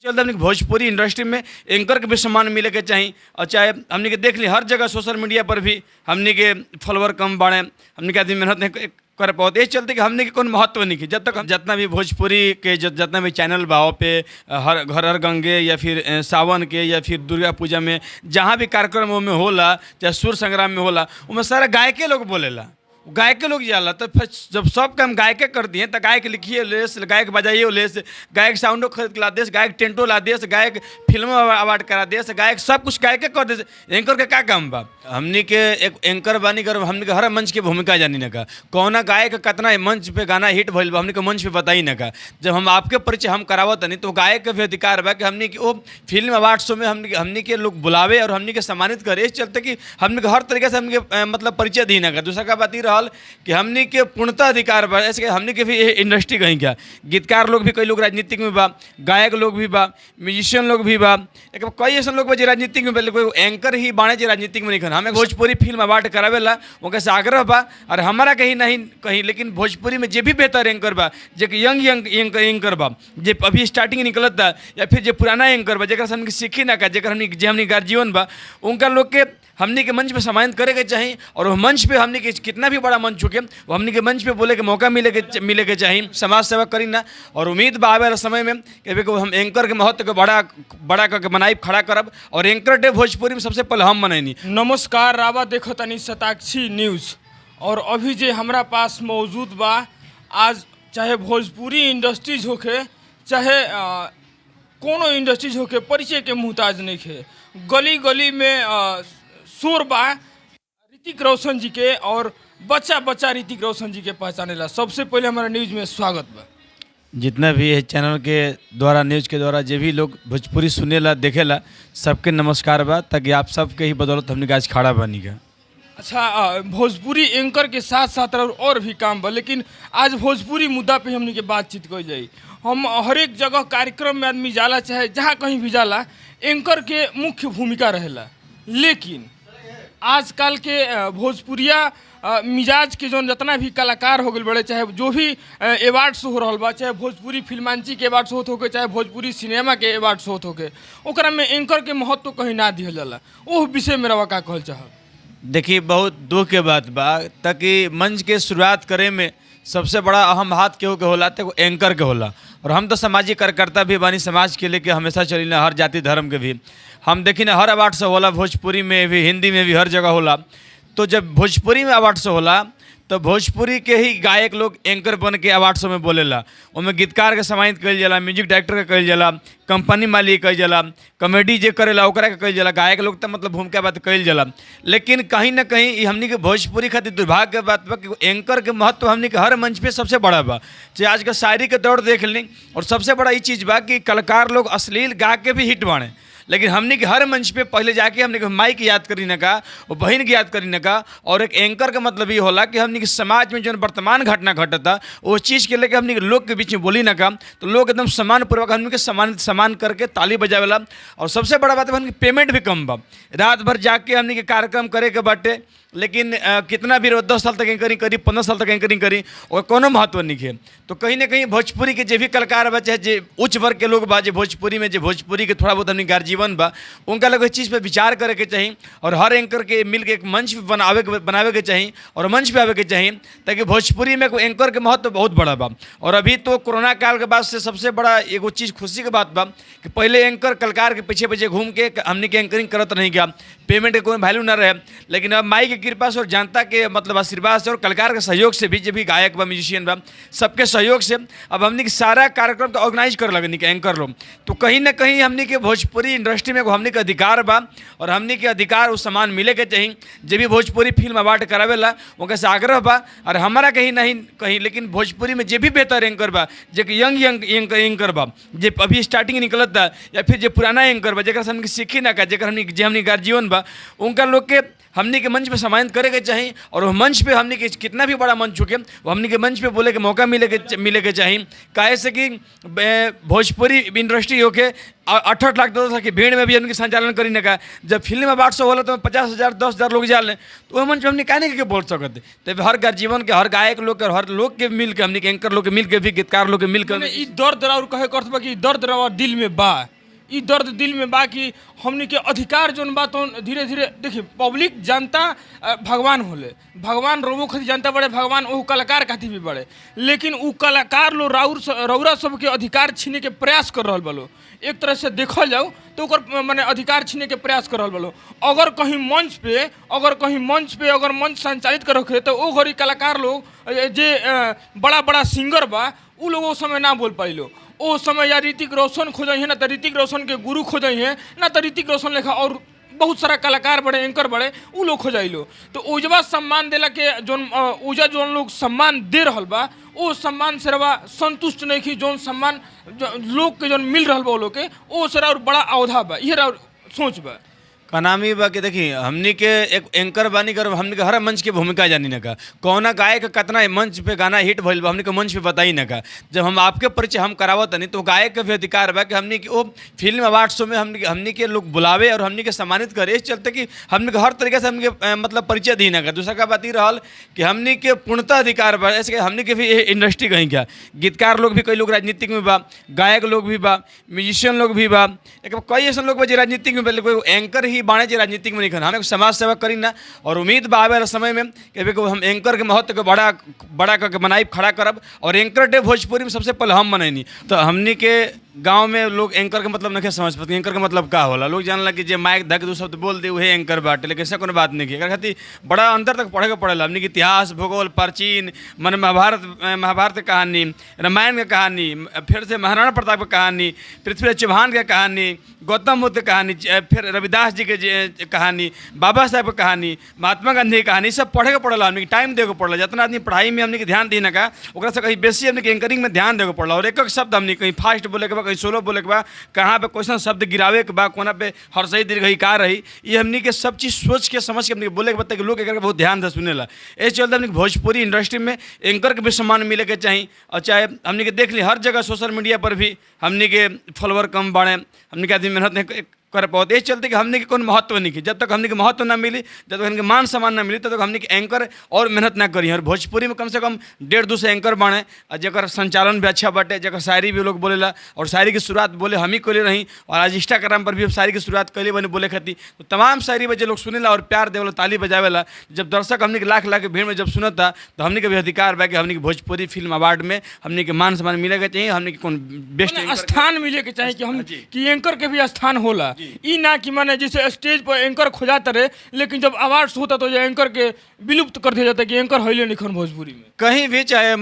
चलते हमने भोजपुरी इंडस्ट्री में एंकर के भी सम्मान मिले के चाहिए। और चाहे हमने के देख ली हर जगह सोशल मीडिया पर भी हमने के फॉलोअर कम बढ़े, हमने के आदमी मेहनत नहीं कर पाते। इस चलते कि हमने के कोई महत्व नहीं की। जब तक हम जितना भी भोजपुरी के जितना भी चैनल भाव पे हर घर हर गंगे या फिर सावन के या फिर दुर्गा पूजा में जहाँ भी कार्यक्रम में होला, चाहे सूर्य संग्राम में होला, उनमें सारा गायके लोग बोलेला, गायक के लोग जाला। तो फिर जब सब काम गायक कर दिए तो गायक लिखिए लेस, गायक बजाइए लेस, गायक साउंडो खरीद के ला देस, गायक टेंटो ला देस, गायक फिल्मों अवार्ड करा देस, गायक सब कुछ गायक कर देस। एंकर के क्या काम बा? हमनी के एक एंकर बानी कर, हमनी के हर मंच की भूमिका जानी न का, कौना गायक कितना मंच पे गाना हिट भइल बा हमनी के मंच पे बताई न का। जब हम आपके परिचय हम करावत नहीं तो गायक के भी अधिकार बा कि हमनी के वो फिल्म अवार्ड शो में हमनी के लोग बुलावे और हमनी के सम्मानित करे। इस चलते कि हमनी के हर तरीके से हमनी के मतलब परिचय दी न का। दूसरा का बात ही कि हमनी के पूर्णतः अधिकार बा। ऐसे हमनी के भी इंडस्ट्री कहीं क्या, गीतकार लोग भी कई लोग राजनीतिक में बा, गायक लोग भी बा, म्यूजिशियन लोग भी बा, एक कई ऐसे लोग बा जो राजनीतिक में बा, कोई एंकर ही बाणे जो राजनीतिक में नहीं खन। हमें भोजपुरी फिल्म अवार्ड करावेला उनके से आग्रह बा। और हमारा कहीं नहीं कहीं, लेकिन भोजपुरी में जो भी बेहतर एंकर बा, जो यंग एंकर बा, जो अभी स्टार्टिंग निकलत था, या फिर जो पुराना एंकर बा जरा हमने सीखी ना का, जरा हमने गार्जियन बा, उनका लोग के हमनी के मंच पे सम्मानित करे के चाहिए। और वो मंच पे हमनी के कितना भी बड़ा मंच चुके वो हमनी के मंच पे बोले के मौका मिले के चाहिए। समाज सेवा करी ना। और उम्मीद बा आवे वाला समय में कि हम एंकर के महत्व के बड़ा करके बनाई खड़ा करब। और एंकर डे भोजपुरी में सबसे पहले हम मनैनी। नमस्कार, रावा देखो तनी शताक्षी न्यूज़। और अभी जे हमरा पास मौजूद बा, आज चाहे भोजपुरी इंडस्ट्रीज होके चाहे कोनो इंडस्ट्रीज होके परिचय के मुहताज नहीं है। गली गली में शोर बा ऋतिक रोशन जी के, और बच्चा बच्चा ऋतिक रोशन जी के पहचानेला। सबसे पहले हमारा न्यूज़ में स्वागत बा। जितना भी है चैनल के द्वारा, न्यूज़ के द्वारा जो भी लोग भोजपुरी सुनेला देखेला, सबके नमस्कार बा। ताकि आप सबके ही बदौलत हमने आज खड़ा बनी का। अच्छा, भोजपुरी एंकर के साथ साथ और भी काम बा, लेकिन आज भोजपुरी मुद्दा पे हमने के बातचीत कई जाई। हम हर एक जगह कार्यक्रम में आदमी जाला, चाहे जहाँ कहीं भी जाला, एंकर के मुख्य भूमिका रहेला। लेकिन आजकल के भोजपुरिया मिजाज के जो जितना भी कलाकार हो गए बड़े, चाहे जो भी अवार्ड्स हो रहा बा, चाहे भोजपुरी फिल्मांची के अवार्ड्स होत होके, चाहे भोजपुरी सिनेमा के अवार्ड्स होत होके, ओकरा में एंकर के महत्व कहीं ना दिहल जाला। ओह विषय में रवा का कहल चाहब? देखिए, बहुत दुख के बात बा ताकि मंच के शुरुआत करे में सबसे बड़ा अहम हाथ केहू के होला तो एंकर के होला। और हम तो सामाजिक कार्यकर्ता भी बानी, समाज के लेके हमेशा चली ना, हर जाति धर्म के भी हम देखी ना, हर अवार्ड से होला, भोजपुरी में भी, हिंदी में भी, हर जगह होला। तो जब भोजपुरी में अवार्ड से होला तो भोजपुरी के ही गायक लोग एंकर बन के अवार्ड शो में बोलेला। उनमें गीतकार के सम्मानित कल जाला, म्यूजिक डायरेक्टर के कल जाला, कंपनी मालिक कल जाला, कॉमेडी जे करेला ओकरा के कल जाला, गायक लोग तो मतलब भूमिका बात कल जाला। लेकिन कहीं ना कहीं हमनी के भोजपुरी खातिर दुर्भाग्य के बात बा कि एंकर के महत्व हमनी के हर मंच पे सबसे बड़ा बा। चाहे आज का शायरी के दौर देख ली, और सबसे बड़ा ये चीज़ बा कि कलाकार लोग अश्लील गा के भी हिट बाणे, लेकिन हमने के हर मंच पे पहले जाके हमने के माई की याद करी न का, और बहन की याद करी न का। और एक एंकर का मतलब ये होला कि हमने के समाज में जो वर्तमान घटना घटता उस चीज़ के लेकर हमने के लोग के बीच में बोली न का, तो लोग एकदम सम्मानपूर्वक हमने के सम्मान करके ताली बजावेला। और सबसे बड़ा बात है हमने पेमेंट भी कम बा। रात भर जाके हमने के कार्यक्रम करे के बाटे, लेकिन कितना भी 10 साल तक एंकरिंग करी, 15 साल तक एंकरिंग करी, और कोनो महत्व नहीं है। तो कहीं ना कहीं भोजपुरी के जो भी कलाकार बा, चाहे जो उच्च वर्ग के लोग बा, जो भोजपुरी में जो भोजपुरी के थोड़ा बहुत हमने गार्जीवन बा, उनका लोग इस चीज़ पे विचार करे के चाहिए। और हर एंकर के मिल के एक मंच बनावे के चाहिए, और मंच पे आवे के चाहिए, ताकि भोजपुरी में एंकर के महत्व बहुत बड़ा बा। और अभी तो कोरोना काल के बाद से सबसे बड़ा एगो चीज़ खुशी के बात बा कि पहले एंकर कलाकार के पीछे पीछे घूम के हमने के एंकरिंग करत नहीं गया, पेमेंट के कोई वैल्यू ना रहे। लेकिन अब माई की कृपा से और जनता के मतलब आशीर्वाद से और कलाकार के सहयोग से भी, जो भी गायक बा, म्यूजिशियन बा, सबके सहयोग से अब हमने के सारा कार्यक्रम का ऑर्गेनाइज कर लगनी के एंकर लोग। तो कहीं ना कहीं हमने के भोजपुरी इंडस्ट्री में हमने के अधिकार बा, और हमने के अधिकार उस सम्मान मिले के चाहिए। जब भी भोजपुरी फिल्म अवार्ड करावेला उनके से आग्रह बा। और हमारा कहीं नहीं कहीं, लेकिन भोजपुरी में जो भी बेहतर एंकर बा, जो यंग एंकर बा, जो अभी स्टार्टिंग निकलत था, या फिर जो पुराना एंकर बा, जरा हमने सीखी ना का, जरा हमने गार्जियन बा, बा उनका लोग के हमनी के मंच पे सम्मानित करे के चाहिए और वो मंच पे हमनी के कितना भी बड़ा मंच चुके वो हमनी के मंच पे बोले के मौका मिले के चाहिए। काहे से कि भोजपुरी इंडस्ट्री होके 68 लाख 10 लाख की भीड़ में भी उनके संचालन करी न का जब फिल्म अवार्ड शो होला तो 50,000 10,000 लोग जाले तो वो मंच पे हमने कहने के बोल सकते। तो हर जीवन के हर गायक लोग के हर लोग के मिल के हमने के एंकर लोग के मिल के भी गीतकार लोग के मिल के ई दर्द और कहे करत बा कि दर्द रवा दिल में बा, ई दर्द दिल में बा कि हमनी के अधिकार जोन बा तो धीरे धीरे देखिए पब्लिक जनता भगवान होले, भगवान रोबो खातिर जनता बड़े, भगवान वो कलाकार खातिर भी बड़े, लेकिन वो कलाकार लो रौरा सब के अधिकार छीने के प्रयास कर रहा बलो। एक तरह से देखल जाओ तो ओकर माने अधिकार छीने के प्रयास कर रहा बलो। अगर कहीं मंच पे अगर मंच संचालित कर रखे तो वो घड़ी कलाकार लोग जे बड़ा बड़ा सिंगर बा उ लोग उस समय ना बोल पाइलो। ओ समय या ऋतिक रोशन खोजई है ना तो ऋतिक रोशन के गुरु खोजई है ना तो ऋतिक रोशन लेखा और बहुत सारा कलाकार बड़े एंकर बड़े उ लोग खोजाइलो। तो उजवा सम्मान देला के जोन उजा जोन लोग सम्मान दे रहल बा ओ सम्मान से रवा संतुष्ट नहीं की जोन सम्मान लोग के जोन मिल रहल बा वो लोग के ओ सरा और बड़ा अवधा बा ये सोच बा का नाम ही बा कि देखिए हमनी के एक एंकर बानी कर हमनी के हर मंच की भूमिका जानी न का कौना गायक कितना मंच पे गाना हिट भइल बा हमनी के मंच पे बताई न का जब हम आपके परिचय हम करावत नहीं तो गायक के भी अधिकार बा कि हमनी के वो फिल्म अवार्ड शो में हमनी के लोग बुलावे और हमनी के सम्मानित करे। इस चलते कि हमनी के हर तरीके से हमनी के मतलब परिचय दी न का। दूसरा का बात ये रहल कि हमनी के पूर्णतः अधिकार बा ऐसे हमनी के भी इंडस्ट्री कहीं क्या गीतकार लोग भी कई लोग राजनीतिक में बा, गायक लोग भी बा, म्यूजिशियन लोग भी बा, एक कई ऐसे लोग बा जो राजनीतिक में बा कोई एंकर ही बाणे जे राजनीतिक में नहीं करना। हमें समाज सेवा करी ना और उम्मीद बा आवे वाला समय में कि हम एंकर के महत्व के बड़ा करके बनाई खड़ा करब और एंकर डे भोजपुरी में सबसे पहले हम मनैनी। तो हमनी के गांव में लोग एंकर के मतलब नहीं समझ पाते एंकर के मतलब का होला। लोग जानला कि जे माइक धक दो शब्द बोल दे वही एंकर बाटे, लेकिन ऐसा कोनो बात नहीं है। खातिर बड़ा अंदर तक पढ़े के पड़ेला। हमनी के इतिहास भूगोल प्राचीन मन महाभारत की कहानी, रामायण की कहानी, फिर से महाराणा प्रताप की कहानी, पृथ्वीराज चौहान की कहानी, गौतम बुद्ध की कहानी, फिर रविदास जी के कहानी, बाबा साहब की कहानी, महात्मा गांधी की कहानी, सब पढ़े के पड़ेला। हमनी के टाइम देवे के पड़ेला। जितना आदमी पढ़ाई में हमनी के ध्यान दी ना का ओकरा से कहीं बेसी हमनी के एंकरिंग में ध्यान देवे के पड़ेला। और एक एक शब्द हमनी कहीं फास्ट बोले के बा, कहीं सोलो बोले के बा, कहाँ पे क्वेश्चन शब्द गिरावे के बा, कोना पे हर्षई दीर्घई का रही, ये हमनी के सब चीज़ सोच के समझ के हमनी के बोले के बताए कि लोग एक बहुत ध्यान से सुनेला। इस चलते हमनी भोजपुरी इंडस्ट्री में एंकर के भी सम्मान मिले के चाहिए। और चाहे हमनी के देख ली हर जगह सोशल मीडिया पर भी हमनी के फॉलोअर कम बढ़े, हमनी के आदमी मेहनत नहीं कर पाते। इस चलते कि हमने के कोई महत्व नहीं की। जब तक हमने के महत्व ना मिली, जब तक हमने मान सम्मान ना मिली, तब तक हमने के एंकर और मेहनत ना करी। और भोजपुरी में कम से कम 1.5-2 एंकर बने और जकर संचालन भी अच्छा बटे, जकर शायरी भी लोग बोलेला और शायरी की शुरुआत बोले हम ही कोले रही और आज इंस्टाग्राम पर भी शायरी की शुरुआत कैले बने बोले खाती। तो तमाम शायरी बजे लोग सुनेला और प्यार देवेला, ताली बजावेला। जब दर्शक हमने के लाख लाख भीड़ में जब सुनता तो हमने के भी अधिकार बा कि हमने के भोजपुरी फिल्म अवार्ड में हमने के मान सम्मान मिले के चाहिए। हमने के कौन बेस्ट स्थान मिले के चाहिए कि हम कि एंकर के भी स्थान होला। ई ना कि माने जैसे स्टेज पर एंकर खोजाते रहे लेकिन जब अवार्ड्स होता तो एंकर के विलुप्त कर दिया जाता है कि एंकर हईले निखन भोजपुरी में कहीं भी। चाहे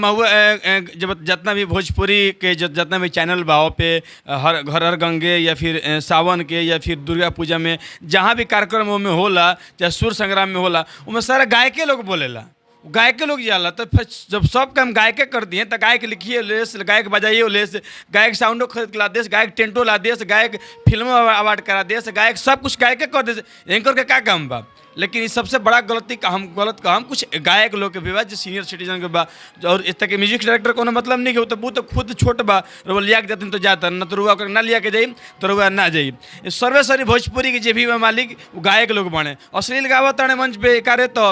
जब जितना भी भोजपुरी के जितना भी चैनल बाओ पे हर घर हर गंगे या फिर सावन के या फिर दुर्गा पूजा में जहाँ भी कार्यक्रम में होला, चाहे सूर्य संग्राम में होला, उनमें सारा गायके लोग बोलेला, गायक के लोग जाला। तो फिर जब सब काम गायक कर दिए तो गायक लिखिए लेस, गायक बजाइए लेस, गायक साउंडो खरीद के ला देस, गायक टेंटो ला देस, गायक फिल्मों अवार्ड करा देस, गायक सब कुछ गायक कर देस। एंकर के क्या काम बा? लेकिन इस सबसे बड़ा गलत काम कुछ गायक लोग के भी बा जो सीनियर सिटीजन के बा। और इस तरह के म्यूजिक डायरेक्टर को मतलब नहीं कि वो तो खुद छोट बा, रुआ लिया के जाते तो जाता न तो रुआ ना लिया के जाई तो रुआ ना जाई। सर्वेसरी भोजपुरी के जे भी मालिक वो गायक लोग बने। अश्लील गावत मंच पे करे तो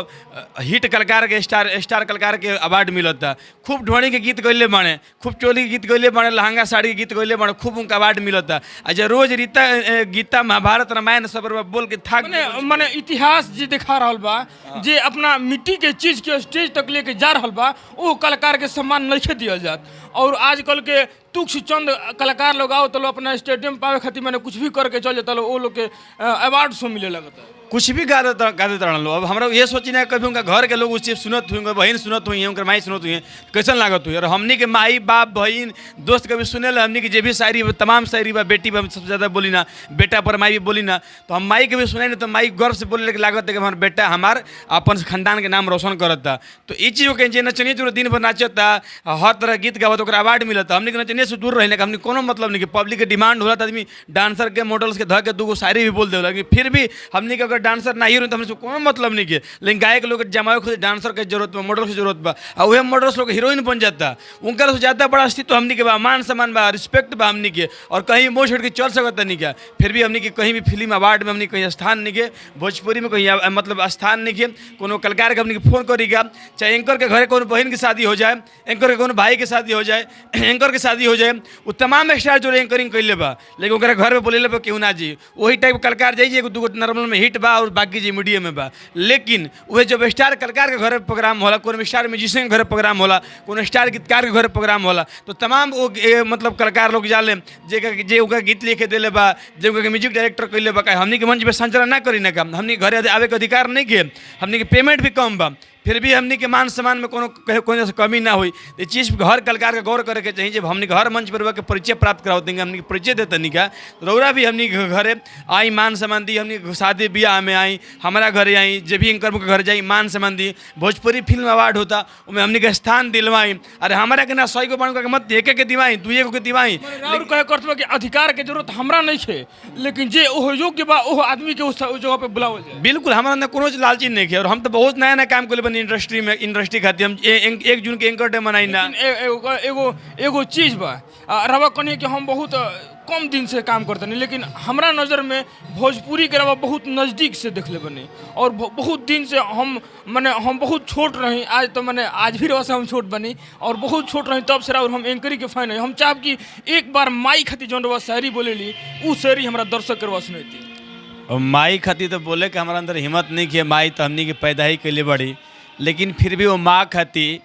हिट कलाकार के स्टार कलाकार के अवार्ड मिलता। खूब ढोड़ी के गीत गैले बने, खूब चोली के गीत गैले बने, लहंगा साड़ी के गीत गैले बने, खूब उनका अवार्ड मिलता। अच्छा रोज गीता महाभारत रामायण सब बोल के था मने इतिहास जे दिखा रहा बा, जे अपना मिट्टी के चीज के स्टेज तक लेके जा रहा बा, वो कलाकार के सम्मान नहीं दिया जात। और आजकल के तुक्ष चंद कलाकार लोग आओ तो लोग अपना स्टेडियम पावे खातिर मैंने कुछ भी करके चल जाता वो लोग के अवार्ड शो मिले लगता है। कुछ भी गा देता लो। अब हमारा ये सोची ना कभी उनका घर के लोग उस चीज़ सुनत हुई, उनका बहन सुनत हुई है, उनकर माई सुनत हुई है, कैसन लागत हुई। और हमनी के माई बाप बहन दोस्त कभी सुने ला हमनी के जे भी शायरी तमाम शायरी बा, बेटी हम सबसे ज़्यादा बोली ना, बेटा पर माई भी बोली ना, तो हम माई के भी सुने नहीं तो माई गर्व से बोले लागत है कि हमारा बेटा हमार अपन खानदान के नाम रोशन करता। तो ये चीज़ के नचनिए जो दिन भर नाचता, हर तरह गीत गावत, अवार्ड मिलता। हमनी के नचनिए बिजनेस से दूर रहने का हमने कोनो मतलब नहीं कि पब्लिक के डिमांड होला तो आदमी डांसर के मॉडल्स के धऽ के दूगो शायरी भी बोल देला, लेकिन फिर भी हमने के अगर डांसर नहीं रही तो हमने कोनो मतलब नहीं के, लेकिन गायक लोग जमाए खुद डांसर के जरूरत बा, मॉडल की जरूरत बा, और वह मॉडल्स लोग हीरोइन बन जाता, उनका से ज़्यादा बड़ा अस्तित्व हमने के बा, मान सम्मान बा, रिस्पेक्ट बा हमने के, और कहीं मोह छोड़ के चल सकता नहीं क्या। फिर भी हमने के कहीं भी फिल्म अवार्ड में हमने कहीं स्थान नहीं के, भोजपुरी में कहीं मतलब स्थान नहीं के, कोनो कलाकार के हमने के फोन करीगा, चाहे एंकर के घरे कोनो बहन की शादी हो जाए, एंकर के कोनो भाई के शादी हो जाए, एंकर के शादी हो जाए, वो तमाम स्टार जो एंकरिंग कैले बा, लेकिन ओकरा घर में बोले क्यों ना जी, वही टाइप कलाकार जाइए एगो दूगो नॉर्मल में हिट बा और बाकी जी मीडियम में बा। लेकिन वह जब स्टार कलाकार के घर प्रोग्राम होला, कोनो स्टार म्यूजिशियन के घर प्रोग्राम होला, कोनो स्टार गीतकार के घर प्रोग्राम होला, तो तमाम वो मतलब कलाकार लोग जाले जे ओकरा गीत लिखे देले बा, जे ओकरा म्यूजिक डायरेक्टर कैले बा, हमनी के मंच पे संचालन ना करी ना काम, हमनी घरे आवे के अधिकार नहीं के, हमनी के पेमेंट भी कम बा, फिर भी हमनी के मान सम्मान में कोनो से कमी ना हुई। ये चीज़ हर कलाकार के गौर करे के चाहिए, जब हमनी के हर मंच पर के परिचय प्राप्त कराओ देंगे, हमनी के परिचय देते नहीं का, रौरा भी हमनी के घरे आई मान सम्मान दी, हमनी शादी ब्याह में आई, हमारा घरे आई, जब भी एंकर के घर जाई मान सम्मान दी, भोजपुरी फिल्म अवार्ड होता उसमें हमनी के स्थान दिलवाई, अरे हमारा के ना 100 को बन मत एक के दिवाई, 2 के दिवाई, और कहे करते कि अधिकार के जरूरत हमरा नहीं है, लेकिन जे ओह योग्य बा ओह आदमी के उस जगह पे बुलावल जाए। बिल्कुल हमारा अंदर कोनो लालची नहीं है, और हम तो बहुत नया नया काम कर इंडस्ट्री खातिर हम 1 जून के एंकर डे मनाई ना। एगो चीज बा रवा कनी कि हम बहुत कम दिन से काम करते नहीं, लेकिन हमरा नज़र में भोजपुरी के रवा बहुत नज़दीक से देखले बनी, और बहुत दिन से हम बहुत छोट रही, आज तो आज भी रवा से हम छोट बनी और बहुत छोट रही, तब से और हम एंकरी के फैन है। हम चाहब कि एक बार माई खातिर जौन रवा शायरी बोलेली उ शायरी हमरा दर्शक के रवा सुनैती। और माई खातिर तो बोले कि हमारा अंदर हिम्मत नहीं कि माई तो हमनी के पैदा ही कैले बड़ी, लेकिन फिर भी वो माँ खातिर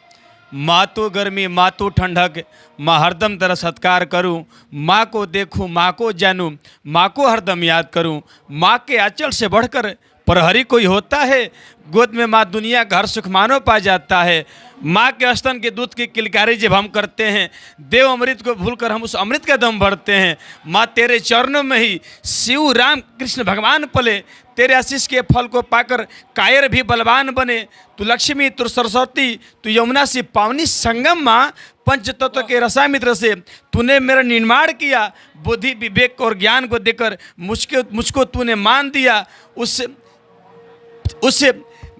माँ तो गर्मी माँ तो ठंडक, माँ हरदम तेरा सत्कार करूँ, माँ को देखूँ माँ को जानूँ, माँ को हरदम याद करूँ, माँ के आंचल से बढ़कर प्रहरी कोई होता है, गोद में माँ दुनिया का हर सुख मानो पा जाता है, माँ के स्तन के दूध की किलकारी जब हम करते हैं, देव अमृत को भूलकर हम उस अमृत का दम भरते हैं, माँ तेरे चरणों में ही शिव राम कृष्ण भगवान पले, तेरे आशीष के फल को पाकर कायर भी बलवान बने, तू लक्ष्मी तू सरस्वती तू यमुना सी पावनी संगम माँ, पंच तत्व के रसामित्र से तूने मेरा निर्माण किया, बुद्धि विवेक और ज्ञान को देकर मुझको तूने मान दिया, उससे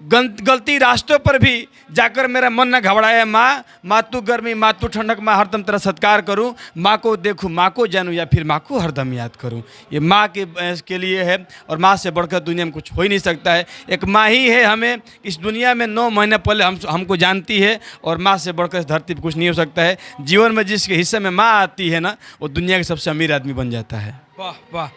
गलती रास्तों पर भी जाकर मेरा मन न घबराया माँ, माँ तू गर्मी माँ तू ठंडक, माँ हरदम तेरा सत्कार करूँ, माँ को देखूँ माँ को जानूँ या फिर माँ को हरदम याद करूँ। ये माँ के लिए है, और माँ से बढ़कर दुनिया में कुछ हो ही नहीं सकता है। एक माँ ही है हमें इस दुनिया में 9 महीने पहले हमको जानती है, और माँ से बढ़कर इस धरती पर कुछ नहीं हो सकता है। जीवन में जिसके हिस्से में माँ आती है ना, वो दुनिया के सबसे अमीर आदमी बन जाता है। वाह वाह,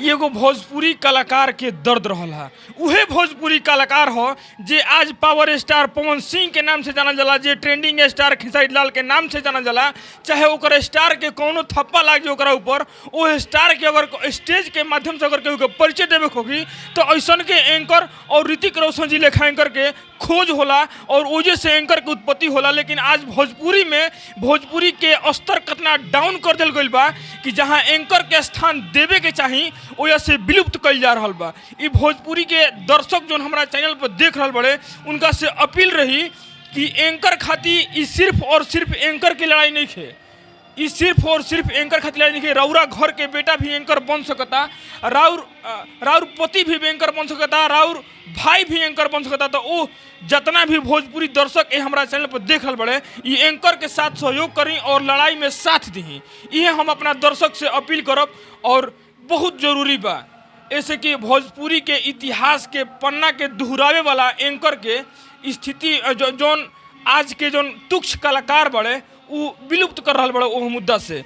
एगो भोजपुरी कलाकार के दर्द रहल है, उहे भोजपुरी कलाकार हो जे आज पावर स्टार पवन सिंह के नाम से जाना जाला, जे ट्रेंडिंग स्टार खेसारी लाल के नाम से जाना जाला, चाहे ओकर स्टार के कोनो थप्पा लाग जाए ओकरा ऊपर, वो स्टार के अगर स्टेज के माध्यम से अगर केहू के परिचय देवे होगी तो ऐसन के एंकर और ऋतिक रोशन जी लेखा एंकर के खोज होला और वजह से एंकर के उत्पत्ति होला। लेकिन आज भोजपुरी के स्तर कितना डाउन कर दिल गई बा कि जहाँ एंकर के स्थान देवे के चाहिए वजह से विलुप्त कल जा रहा बा। ये भोजपुरी के दर्शक जो हमारा चैनल पर देख रहा बड़े, उनका से अपील रही कि एंकर खातिर ये सिर्फ और सिर्फ एंकर की लड़ाई नहीं है, ये सिर्फ और सिर्फ एंकर खातिर लड़ाई नहीं है। रौरा घर के बेटा भी एंकर बन सकता, राउर पति भी एंकर बन सकता, राउर भाई भी एंकर बन सकता। तो वो जितना भी भोजपुरी दर्शक ये हमारा चैनल पर देख रहे बड़े, ये एंकर के साथ सहयोग करी और लड़ाई में साथ दी। ये हम अपना दर्शक से अपील करब, और बहुत जरूरी बा ऐसे कि भोजपुरी के इतिहास के पन्ना के दोहरावे वाला एंकर के स्थिति जोन आज के जोन तुच्छ कलाकार बड़े वो विलुप्त कर रहा बड़े वो मुद्दा से।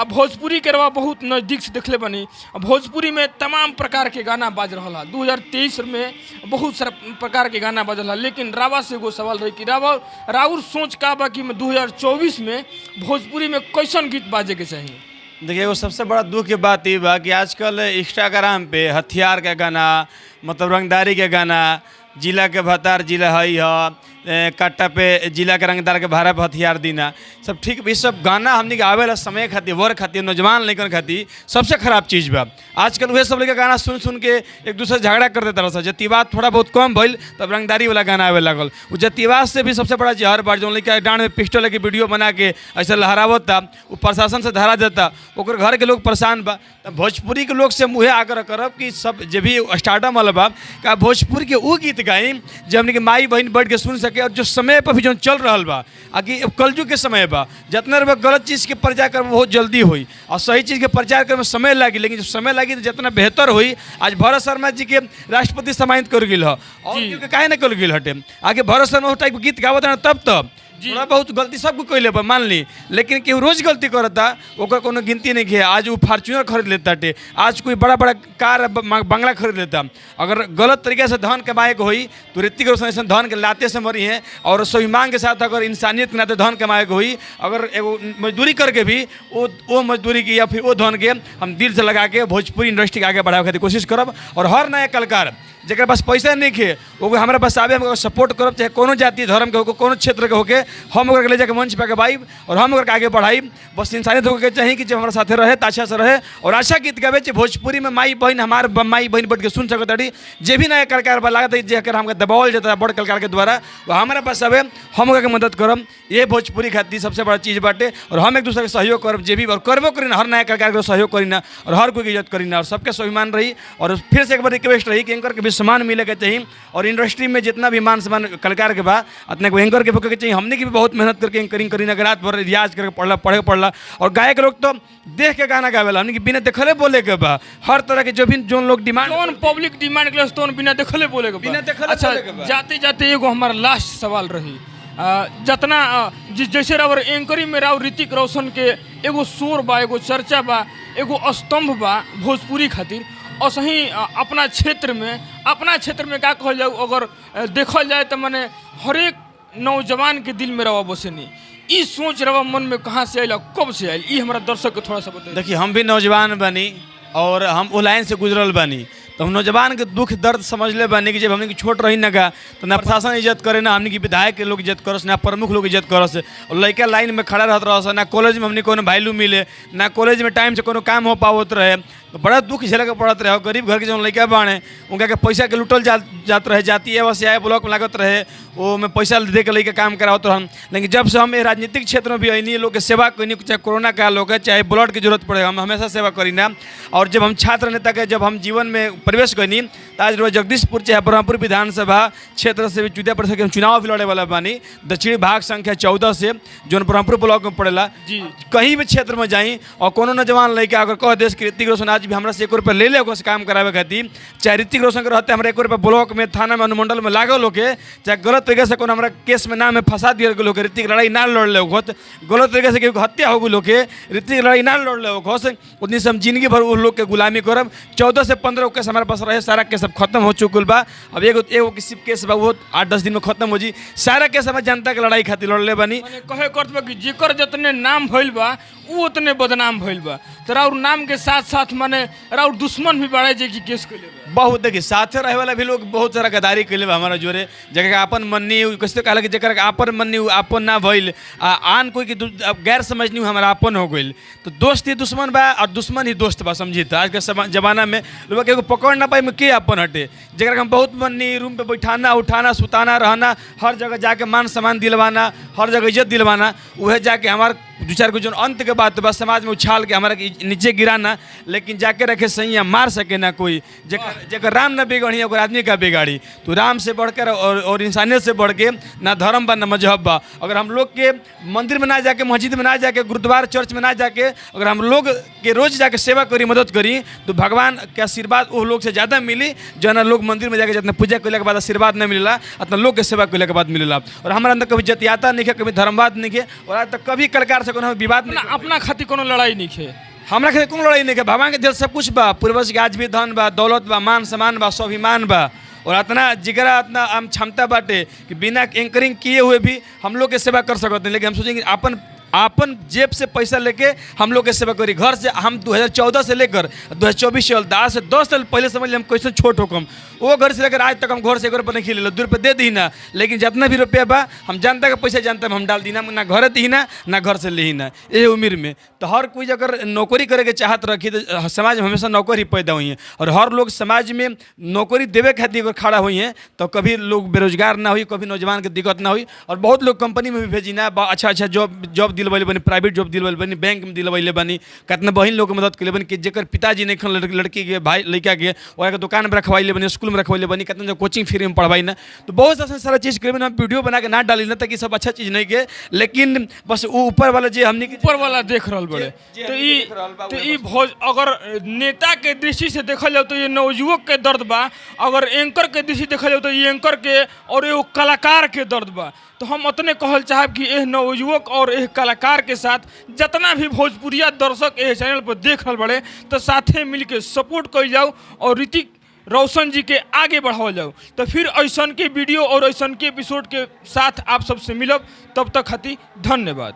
भोजपुरी के रवा बहुत नज़दीक से देखले बनी, भोजपुरी में तमाम प्रकार के गाना बाज रहा। 2023 में बहुत सारा प्रकार के गाना बाज रहा, लेकिन रावा से एगो सवाल रही कि राउर सोच का बा कि 2024 में भोजपुरी में कैसन गीत बाजे के चाहिए। देखिए वो सबसे बड़ा दुख की बात ये बा कि आजकल इंस्टाग्राम पे हथियार का गाना, मतलब रंगदारी के गाना, जिला के भतार जिला हई है, कट्टा पे जिला के रंगदार के भारा पे हथियार दीना सब ठीक। ये सब गाना हमने के आवेला समय खातिर वर खातिर नौजवान लड़कन खातिर सबसे खराब चीज़ बा। आजकल वह सब लड़का गाना सुन सुन के एक दूसरे से झगड़ा कर देता रहा। जतिवाद थोड़ा बहुत कम भइल तब रंगदारी वाला गाना आवे लगल। वो जतिवाद से भी सबसे बड़ा जहर बार जो लड़का डांड में पिस्टल लेके वीडियो बना के ऐसा लहरावता वो प्रशासन से धरा देता ओकर घर के लोग परेशान बा। तब भोजपुरी के लोग से मुहे आग्रह करब कि सब जब भी स्टार्टअप वाला बा का भोजपुरी के वो गीत गाई जब हमने के माई बहन बैठ के सुन सके और जो समय पर भी जो चल रहा बा आगे कलयुग के समय बा जितना गलत चीज़ के प्रचार कर बहुत जल्दी हुई और सही चीज़ के प्रचार करे में समय लगी। लेकिन जब समय लगी तो जितना बेहतर हुई। आज भरत शर्मा जी के राष्ट्रपति सम्मानित कर गई और काहे ना कर गई हटे आगे भरत शर्मा टाइप गीत गावत है तब थोड़ा बहुत गलती सबको कैले पर मान ली लेकिन केहू रोज गलती करता ओकर कोनो गिनती नहीं है। आज वो फार्चूनर खरीद लेता टे आज कोई बड़ा बड़ा कार बंगला खरीद लेता। अगर गलत तरीके से धन कमाए के हुई तो ऋतिक रोशन ऐसा धन के लाते से मरी हैं और स्वाभिमान के साथ अगर इंसानियत के नाते धन कमाए के हुई अगर एगो मजदूरी करके भी वो मजदूरी की या फिर वो धन के हम दिल से लगा के भोजपुरी इंडस्ट्री के आगे बढ़ावे खातिर कोशिश करब। और हर नया कलाकार जरा पास पैसा नहीं खे वो हमारे पास आवे हम सपोर्ट करब चाहे कोनो जाति धर्म के हो कोनो क्षेत्र के होके हम ओकरा ले जाके मंच पे गवाई और हम ओकरा आगे बढ़ाई। बस इंसानियत होके चाहिए कि जब हमारे साथे रहे तो अच्छा से रहे और अच्छा गीत गावे चाहे भोजपुरी में माई बहन हमार माई बहन बैठ के सुन सकत ताड़ी। जे भी नया कलाकार बा लागत जेकर हमके दबावल जाता है बड़ कलाकार के द्वारा वो हमारे पास आवे हम ओकरा के मदद करब। ये भोजपुरी खातिर सबसे बड़ा चीज़ बाटे और हम एक दूसरे के सहयोग करब जे भी और करबो करी ना हर नया कलाकार के सहयोग करी ना और हर कोई की इज्जत करी ना और सबके स्वाभिमान रही। और फिर से एक बार रिक्वेस्ट रही कि एंकर के भी सम्मान मिले के चाहिए और इंडस्ट्री में जितना भी मान सम्मान कलाकार के बा अपने को एंकर के होके चाहिए। हमने की भी बहुत मेहनत करके एंकरिंग करी ना रात भर रियाज करके पढ़ला और गायक लोग तो देख के गाना गावेला हमने की बिना देखले बोले के बा हर तरह के जो भी जो लोग डिमांड कौन पब्लिक डिमांड के तो बिना देखले बोले के बिना देखले अच्छा बोले के बा। जाते जाते एगो हमारा लास्ट सवाल रही जितना जैसे रावर एंकरिंग में राव ऋतिक रोशन के एगो शोर बा एगो चर्चा बा एगो स्तंभ बा भोजपुरी खातिर और सही अपना क्षेत्र में का कहल जाए अगर देखल जाए तो माने हर एक नौजवान के दिल में रवा बसेनी ई सोच रवा मन में कहाँ से आयल कब से आयल ई हमारा दर्शक को थोड़ा सा बताइए। देखिए हम भी नौजवान बनी और हम वो लाइन से गुजरल बनी तो हम नौजवान के दुख दर्द समझ ले बने कि जब हमने की छोट रही ना का तो ना प्रशासन इज्जत करे ना हमने की विधायक के लोग इज्जत करस ना प्रमुख लोग इज्जत करस और लड़का लाइन में खड़ा रहत रह ना कॉलेज में हमने कोनो वैल्यू मिले ना कॉलेज में टाइम से कोनो काम हो पावत रहे तो बड़ा दुख झेलके पड़त रहे। गरीब घर के जो लड़का बाने उनका के पैसा के लुटल जात रहे जाती है वैसे आए ब्लॉक में लागत रहे वो में पैसा दे के लड़का काम करावत हम। लेकिन जब से हम राजनीतिक क्षेत्र में भी अनी लोग के सेवा करी चाहे कोरोना काल हो चाहे ब्लड की जरूरत पड़े हम हमेशा सेवा करी ना। और जब हम छात्र नेता के जब हम जीवन में प्रवेश करी तो आज रोज जगदीशपुर चाहे ब्रह्मपुर विधानसभा क्षेत्र से भी चुतिया परिषद के चुनाव भी लड़े वाला बानी दक्षिणी भाग संख्या 14 से जो ब्रह्मपुर ब्लॉक में पड़ेला जी कहीं भी क्षेत्र में जाई और कोनो नौजवान लड़का अगर कह देश के ऋतिक रोशन आज भी हमारा से 1 रुपया ले ले काम करावे खातिर चाहे ऋतिक रोशन के रहते हमारे 1 रुपया ब्लॉक में थाना में अनुमंडल में लागल होके चाहे गलत तरीके से कोनो हमारा केस में नाम में फंसा दिया गए लोग ऋतिक लड़ाई ना लड़ ले गलत तरीके से हत्या हो गई लोग ऋतिक लड़ाई ना लड़ ले उतनी से हम जिंदगी भर उन लोग के गुलामी करब। 14 से 15 केस हमारे पास रहे सारा केस अब खत्म हो चुकल बा। अब एगो किसी केस बा वो 8-10 दिन में खत्म हो जी सारा केस हमारे जनता के लड़ाई खातिर लड़ले बनी। कहे करत बा कि जेकर जितने नाम भइल बा वो उतने बदनाम भइल बा तो राउर नाम के साथ साथ माने राउर दुश्मन भी बढ़े जे कि केस कैले बहुत देखिए साथे रहे वाला भी लोग बहुत सारा गद्दारी कैले बा हमारा जोरे जगह का आपन मन्नी कैसे कहला कि जगह आपन मन्नी आपन ना भइल आन कोई की गैर समझनी हमारा आपन हो गइल तो दोस्त ही दुश्मन बा और दुश्मन ही दोस्त बा समझी। तो आज के जमाना में लोग के पकड़ ना पाए में के आपन हटे जगह हम बहुत मन्नी रूम पे बैठाना उठाना सुताना रहना हर जगह जाके मान सम्मान दिलवाना हर जगह इज्जत दिलवाना वह जाके हमारे 2-4 को जो अंत के बात बस समाज में उछाल के हमारा नीचे गिराना लेकिन जाके रखे सही मार सके ना कोई जगह राम न बिगड़ी अगर आदमी का बिगाड़ी तो राम से बढ़कर और इंसानियत से बढ़ के ना धर्म बा ना मजहब बा। अगर हम लोग के मंदिर में ना जाके मस्जिद में ना जाके गुरुद्वारा चर्च में ना जाके अगर हम लोग के रोज जाके सेवा करी मदद करी तो भगवान के आशीर्वाद वो लोग से ज़्यादा मिली जो ना लोग मंदिर में जाके जितना पूजा कैले के बाद आशीर्वाद नहीं मिलेला उतना लोग के सेवा कैले के बाद मिलेला। और हमारे अंदर कभी जतियाता नहीं है कभी धर्मवाद नहीं है और आज तक कभी कलाकार से कोनो विवाद नहीं अपना खातिर कोनो लड़ाई नहीं है हमरा खातिर कोनो लड़ाई नहीं है। भगवान के दिल सब कुछ बा पूर्वज के आज भी धन बा दौलत बा मान सम्मान बा स्वाभिमान बा और इतना जिगरा इतना हम क्षमता बाटे कि बिना एंकरिंग किए हुए भी हम लोग के सेवा कर सकते हैं। लेकिन हम सोचेंगे आपन जेब से पैसा लेके हम लोग के सेवा करी। घर से हम 2014 से लेकर 2024 साल से 10 साल पहले समझ लिया हम कैसे छोट होकम, वो घर से लेकर आज तक हम घर से 1 रुपये नहीं खिले, 2 रुपये दे दी ना, लेकिन जितना भी रुपया बा हम जनता का पैसा जानता हम डाल दी ना घर दी ना घर से ली ना। ये उम्र में तो हर कोई अगर नौकरी करे के चाहत रखी तो समाज में हमेशा नौकरी पैदा हुई है, और हर लोग समाज में नौकरी देवे खातिर अगर खड़ा हुई हैं तो कभी लोग बेरोजगार ना हुई, कभी नौजवान के दिक्कत ना हुई। और बहुत लोग कंपनी में भी भेजी ना, अच्छा अच्छा जॉब दिलवैले बनी, प्राइवेट जॉब दिलवैले बनी, बैंक में दिलवैले बनी, कितना बहन लोग के मदद के बनी कि जेकर पिताजी नहीं खन लड़की के भाई लड़का के वह दुकान में रखवाइले बनी, स्कूल में रखवाइले बनी, कितना कोचिंग फ्री में पढ़वाई ना। तो बहुत ऐसा सारा चीज़ के हम वीडियो बना के ना डाली ना ताकि सब अच्छा चीज़ नहीं के, लेकिन बस वो ऊपर वाला जे हमने ऊपर वाला देख रहा बड़े तो ई भोज अगर नेता के दृष्टि से देखल जाओ तो ये नवयुवक के दर्द बा, अगर एंकर के दृष्टि देखल जाओ तो ये एंकर के और एगो कलाकार के दर्द बा। तो हम उतने कहल चाहब कि यह नवयुवक और यह कलाकार के साथ जितना भी भोजपुरिया दर्शक यह चैनल पर देख रहे बड़े तो साथे मिल के सपोर्ट कर जाओ और ऋतिक रोशन जी के आगे बढ़ाओ जाओ। तो फिर ऐसन के वीडियो और ऐसन के एपिसोड के साथ आप सबसे मिलब, तब तक खातिर धन्यवाद।